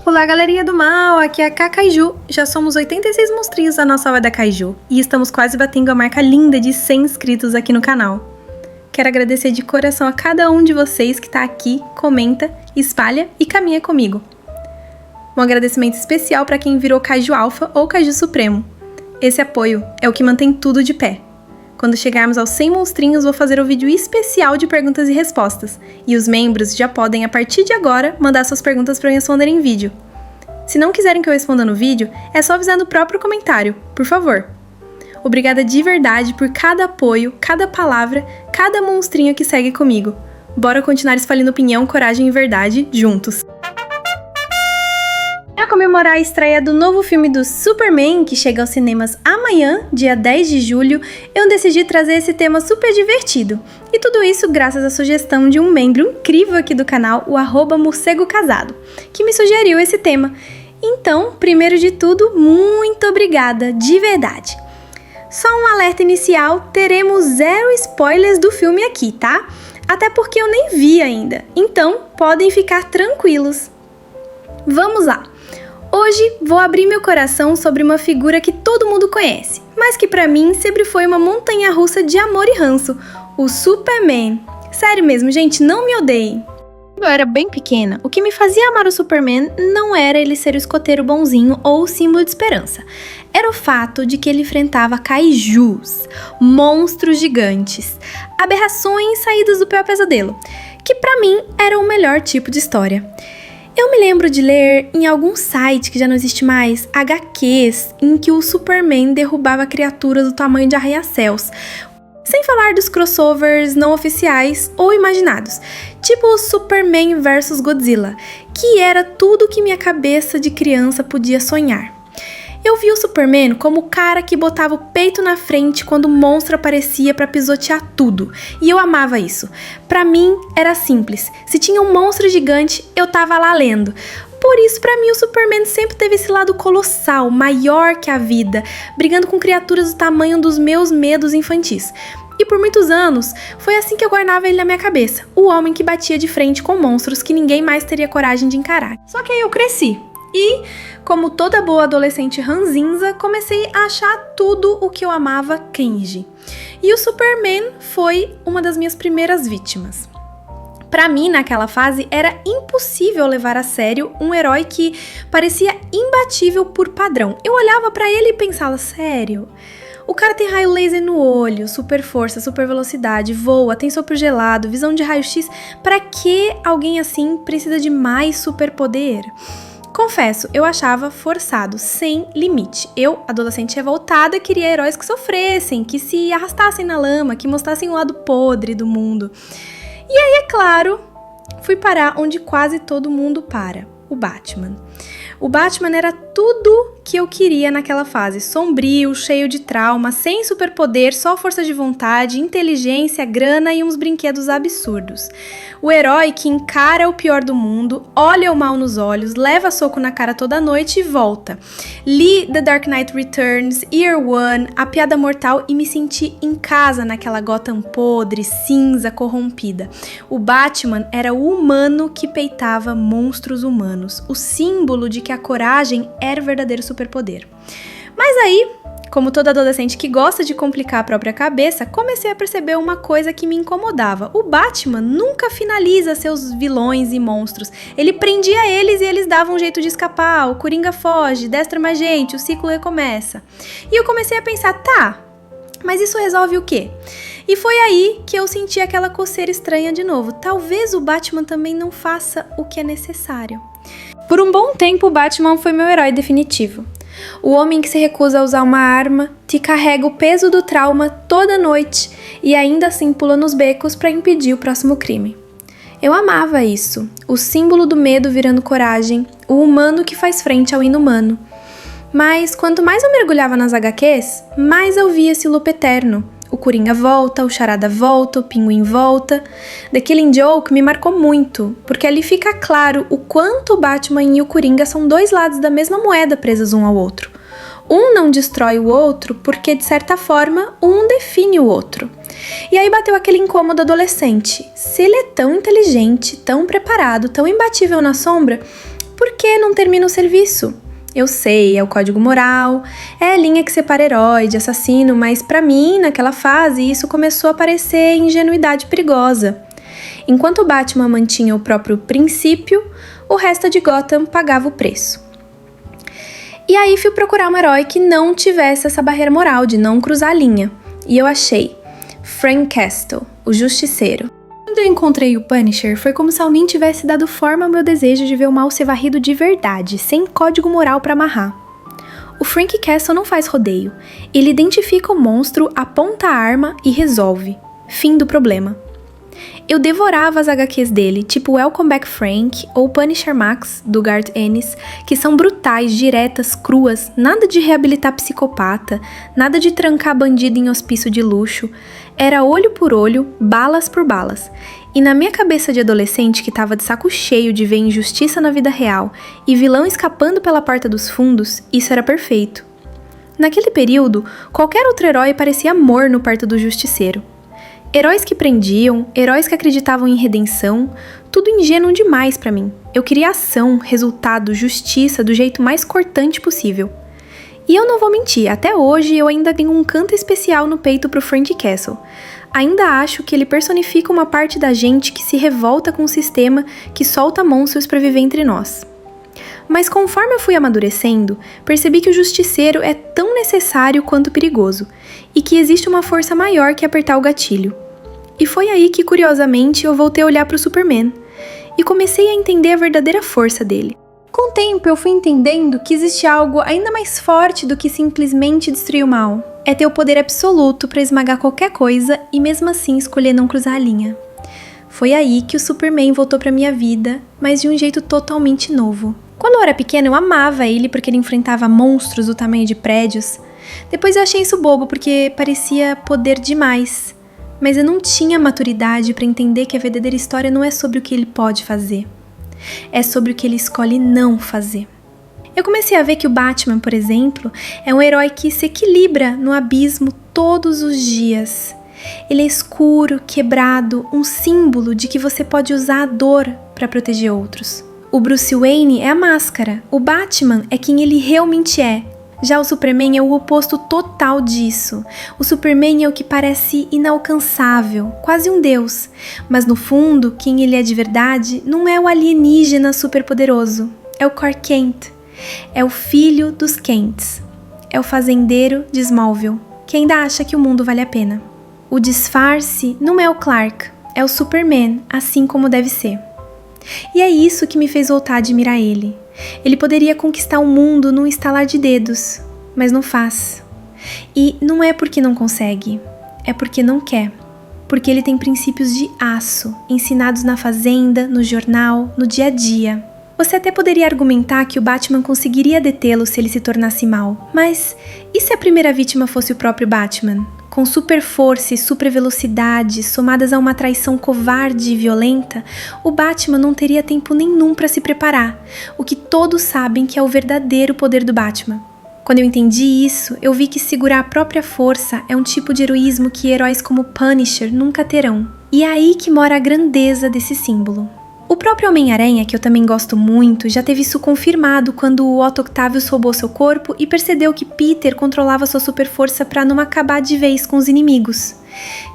Olá, galerinha do mal, aqui é a Kaiju. Já somos 86 monstrinhos da nossa Hora da Kaiju e estamos quase batendo a marca linda de 100 inscritos aqui no canal. Quero agradecer de coração a cada um de vocês que está aqui, comenta, espalha e caminha comigo. Um agradecimento especial para quem virou Kaiju Alpha ou Kaiju Supremo. Esse apoio é o que mantém tudo de pé. Quando chegarmos aos 100 monstrinhos, vou fazer um vídeo especial de perguntas e respostas. E os membros já podem, a partir de agora, mandar suas perguntas para eu responder em vídeo. Se não quiserem que eu responda no vídeo, é só avisar no próprio comentário, por favor. Obrigada de verdade por cada apoio, cada palavra, cada monstrinho que segue comigo. Bora continuar espalhando opinião, coragem e verdade juntos. Para comemorar a estreia do novo filme do Superman, que chega aos cinemas amanhã, dia 10 de julho, eu decidi trazer esse tema super divertido. E tudo isso graças à sugestão de um membro incrível aqui do canal, o @morcegocasado, que me sugeriu esse tema. Então, primeiro de tudo, muito obrigada, de verdade. Só um alerta inicial, teremos 0 spoilers do filme aqui, tá? Até porque eu nem vi ainda, então podem ficar tranquilos. Vamos lá! Hoje vou abrir meu coração sobre uma figura que todo mundo conhece, mas que pra mim sempre foi uma montanha-russa de amor e ranço, o Superman. Sério mesmo, gente, não me odeiem. Quando eu era bem pequena, o que me fazia amar o Superman não era ele ser o escoteiro bonzinho ou o símbolo de esperança. Era o fato de que ele enfrentava kaijus, monstros gigantes, aberrações saídas do pior pesadelo, que pra mim era o melhor tipo de história. Eu me lembro de ler em algum site que já não existe mais, HQs, em que o Superman derrubava criaturas do tamanho de arranha-céus. Sem falar dos crossovers não oficiais ou imaginados, tipo o Superman vs Godzilla, que era tudo que minha cabeça de criança podia sonhar. Eu vi o Superman como o cara que botava o peito na frente quando o monstro aparecia pra pisotear tudo, e eu amava isso. Pra mim, era simples. Se tinha um monstro gigante, eu tava lá lendo. Por isso, pra mim, o Superman sempre teve esse lado colossal, maior que a vida, brigando com criaturas do tamanho dos meus medos infantis. E por muitos anos, foi assim que eu guardava ele na minha cabeça, o homem que batia de frente com monstros que ninguém mais teria coragem de encarar. Só que aí eu cresci. E, como toda boa adolescente ranzinza, comecei a achar tudo o que eu amava cringe. E o Superman foi uma das minhas primeiras vítimas. Pra mim, naquela fase, era impossível levar a sério um herói que parecia imbatível por padrão. Eu olhava pra ele e pensava, sério? O cara tem raio laser no olho, super força, super velocidade, voa, tem sopro gelado, visão de raio-x. Pra que alguém assim precisa de mais superpoder? Confesso, eu achava forçado, sem limite. Eu, adolescente revoltada, queria heróis que sofressem, que se arrastassem na lama, que mostrassem o lado podre do mundo. E aí, é claro, fui parar onde quase todo mundo para, o Batman. O Batman era tudo que eu queria naquela fase, sombrio, cheio de trauma, sem superpoder, só força de vontade, inteligência, grana e uns brinquedos absurdos. O herói que encara o pior do mundo, olha o mal nos olhos, leva soco na cara toda noite e volta. Li The Dark Knight Returns, Year One, A Piada Mortal e me senti em casa naquela Gotham podre, cinza, corrompida. O Batman era o humano que peitava monstros humanos, o símbolo de que a coragem era o verdadeiro superpoder. Mas aí, como todo adolescente que gosta de complicar a própria cabeça, comecei a perceber uma coisa que me incomodava. O Batman nunca finaliza seus vilões e monstros. Ele prendia eles e eles davam um jeito de escapar, o Coringa foge, destra mais gente, o ciclo recomeça. E eu comecei a pensar, tá, mas isso resolve o quê? E foi aí que eu senti aquela coceira estranha de novo. Talvez o Batman também não faça o que é necessário. Por um bom tempo, o Batman foi meu herói definitivo. O homem que se recusa a usar uma arma, que carrega o peso do trauma toda noite e ainda assim pula nos becos para impedir o próximo crime. Eu amava isso, o símbolo do medo virando coragem, o humano que faz frente ao inumano. Mas quanto mais eu mergulhava nas HQs, mais eu via esse loop eterno. O Coringa volta, o Charada volta, o Pinguim volta. The Killing Joke me marcou muito, porque ali fica claro o quanto o Batman e o Coringa são dois lados da mesma moeda presos um ao outro. Um não destrói o outro porque, de certa forma, um define o outro. E aí bateu aquele incômodo adolescente. Se ele é tão inteligente, tão preparado, tão imbatível na sombra, por que não termina o serviço? Eu sei, é o código moral, é a linha que separa herói de assassino, mas pra mim, naquela fase, isso começou a parecer ingenuidade perigosa. Enquanto o Batman mantinha o próprio princípio, o resto de Gotham pagava o preço. E aí fui procurar um herói que não tivesse essa barreira moral de não cruzar a linha. E eu achei Frank Castle, o Justiceiro. Quando eu encontrei o Punisher, foi como se alguém tivesse dado forma ao meu desejo de ver o mal ser varrido de verdade, sem código moral pra amarrar. O Frank Castle não faz rodeio. Ele identifica o monstro, aponta a arma e resolve. Fim do problema. Eu devorava as HQs dele, tipo Welcome Back Frank ou Punisher Max, do Garth Ennis, que são brutais, diretas, cruas, nada de reabilitar psicopata, nada de trancar bandido em hospício de luxo. Era olho por olho, balas por balas. E na minha cabeça de adolescente que tava de saco cheio de ver injustiça na vida real e vilão escapando pela porta dos fundos, isso era perfeito. Naquele período, qualquer outro herói parecia morno perto do Justiceiro. Heróis que prendiam, heróis que acreditavam em redenção, tudo ingênuo demais pra mim. Eu queria ação, resultado, justiça do jeito mais cortante possível. E eu não vou mentir, até hoje eu ainda tenho um canto especial no peito pro Frank Castle. Ainda acho que ele personifica uma parte da gente que se revolta com o sistema que solta monstros pra viver entre nós. Mas conforme eu fui amadurecendo, percebi que o Justiceiro é tão necessário quanto perigoso, e que existe uma força maior que apertar o gatilho. E foi aí que, curiosamente, eu voltei a olhar para o Superman, e comecei a entender a verdadeira força dele. Com o tempo, eu fui entendendo que existe algo ainda mais forte do que simplesmente destruir o mal. É ter o poder absoluto para esmagar qualquer coisa e mesmo assim escolher não cruzar a linha. Foi aí que o Superman voltou para minha vida, mas de um jeito totalmente novo. Quando eu era pequena, eu amava ele porque ele enfrentava monstros do tamanho de prédios. Depois eu achei isso bobo porque parecia poder demais. Mas eu não tinha maturidade para entender que a verdadeira história não é sobre o que ele pode fazer. É sobre o que ele escolhe não fazer. Eu comecei a ver que o Batman, por exemplo, é um herói que se equilibra no abismo todos os dias. Ele é escuro, quebrado, um símbolo de que você pode usar a dor para proteger outros. O Bruce Wayne é a máscara, o Batman é quem ele realmente é. Já o Superman é o oposto total disso. O Superman é o que parece inalcançável, quase um deus. Mas no fundo, quem ele é de verdade não é o alienígena superpoderoso. É o Clark Kent. É o filho dos Kents. É o fazendeiro de Smallville, que ainda acha que o mundo vale a pena. O disfarce não é o Clark, é o Superman, assim como deve ser. E é isso que me fez voltar a admirar ele. Ele poderia conquistar o mundo num estalar de dedos, mas não faz. E não é porque não consegue, é porque não quer. Porque ele tem princípios de aço, ensinados na fazenda, no jornal, no dia a dia. Você até poderia argumentar que o Batman conseguiria detê-lo se ele se tornasse mal. Mas e se a primeira vítima fosse o próprio Batman? Com super força e super velocidade, somadas a uma traição covarde e violenta, o Batman não teria tempo nenhum para se preparar, o que todos sabem que é o verdadeiro poder do Batman. Quando eu entendi isso, eu vi que segurar a própria força é um tipo de heroísmo que heróis como Punisher nunca terão. E é aí que mora a grandeza desse símbolo. O próprio Homem-Aranha, que eu também gosto muito, já teve isso confirmado quando o Otto Octavius roubou seu corpo e percebeu que Peter controlava sua super força para não acabar de vez com os inimigos.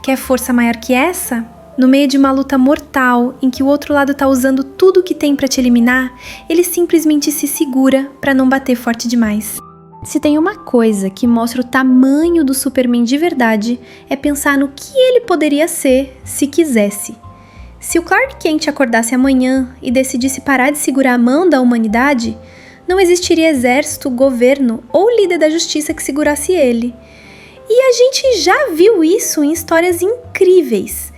Quer força maior que essa? No meio de uma luta mortal, em que o outro lado tá usando tudo o que tem para te eliminar, ele simplesmente se segura para não bater forte demais. Se tem uma coisa que mostra o tamanho do Superman de verdade, é pensar no que ele poderia ser se quisesse. Se o Clark Kent acordasse amanhã e decidisse parar de segurar a mão da humanidade, não existiria exército, governo ou líder da justiça que segurasse ele. E a gente já viu isso em histórias incríveis.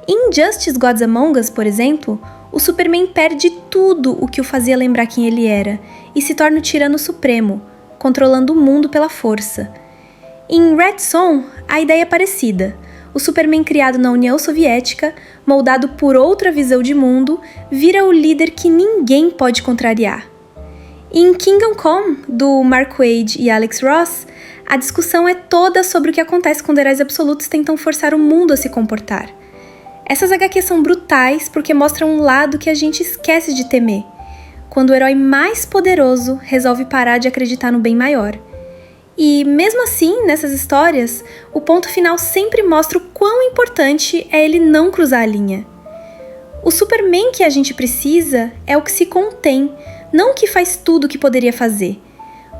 Em Injustice Gods Among Us, por exemplo, o Superman perde tudo o que o fazia lembrar quem ele era e se torna o tirano supremo, controlando o mundo pela força. Em Red Son, a ideia é parecida. O Superman criado na União Soviética, moldado por outra visão de mundo, vira o líder que ninguém pode contrariar. Em Kingdom Come, do Mark Waid e Alex Ross, a discussão é toda sobre o que acontece quando heróis absolutos tentam forçar o mundo a se comportar. Essas HQs são brutais porque mostram um lado que a gente esquece de temer. quando o herói mais poderoso resolve parar de acreditar no bem maior. E mesmo assim, nessas histórias, o ponto final sempre mostra o quão importante é ele não cruzar a linha. O Superman que a gente precisa é o que se contém, não o que faz tudo o que poderia fazer.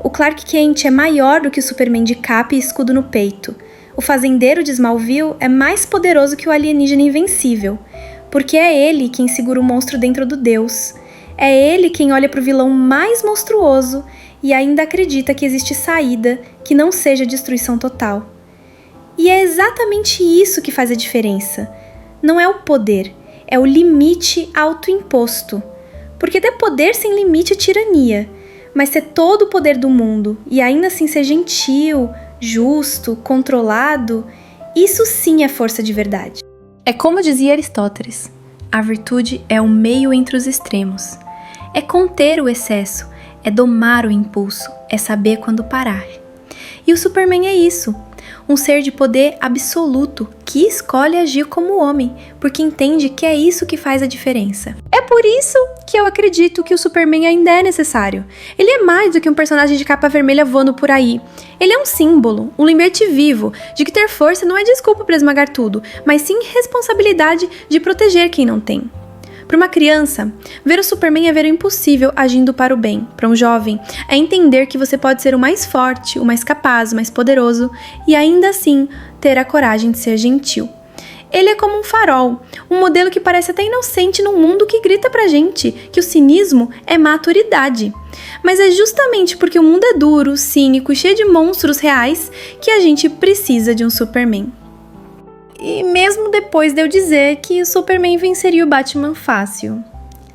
O Clark Kent é maior do que o Superman de capa e escudo no peito. O fazendeiro de Smallville é mais poderoso que o alienígena invencível, porque é ele quem segura o monstro dentro do Deus. É ele quem olha para o vilão mais monstruoso e ainda acredita que existe saída que não seja destruição total. E é exatamente isso que faz a diferença. Não é o poder, é o limite autoimposto. Porque ter poder sem limite é tirania, mas ter todo o poder do mundo e ainda assim ser gentil, justo, controlado, isso sim é força de verdade. É como dizia Aristóteles, a virtude é o meio entre os extremos. É conter o excesso, é domar o impulso, é saber quando parar. E o Superman é isso, um ser de poder absoluto que escolhe agir como homem, porque entende que é isso que faz a diferença. É por isso que eu acredito que o Superman ainda é necessário. Ele é mais do que um personagem de capa vermelha voando por aí. Ele é um símbolo, um lembrete vivo, de que ter força não é desculpa para esmagar tudo, mas sim responsabilidade de proteger quem não tem. Para uma criança, ver o Superman é ver o impossível agindo para o bem. Para um jovem, é entender que você pode ser o mais forte, o mais capaz, o mais poderoso e ainda assim ter a coragem de ser gentil. Ele é como um farol, um modelo que parece até inocente num mundo que grita pra gente que o cinismo é maturidade. Mas é justamente porque o mundo é duro, cínico e cheio de monstros reais que a gente precisa de um Superman. E mesmo depois de eu dizer que o Superman venceria o Batman fácil,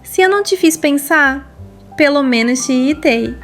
se eu não te fiz pensar, pelo menos te irritei.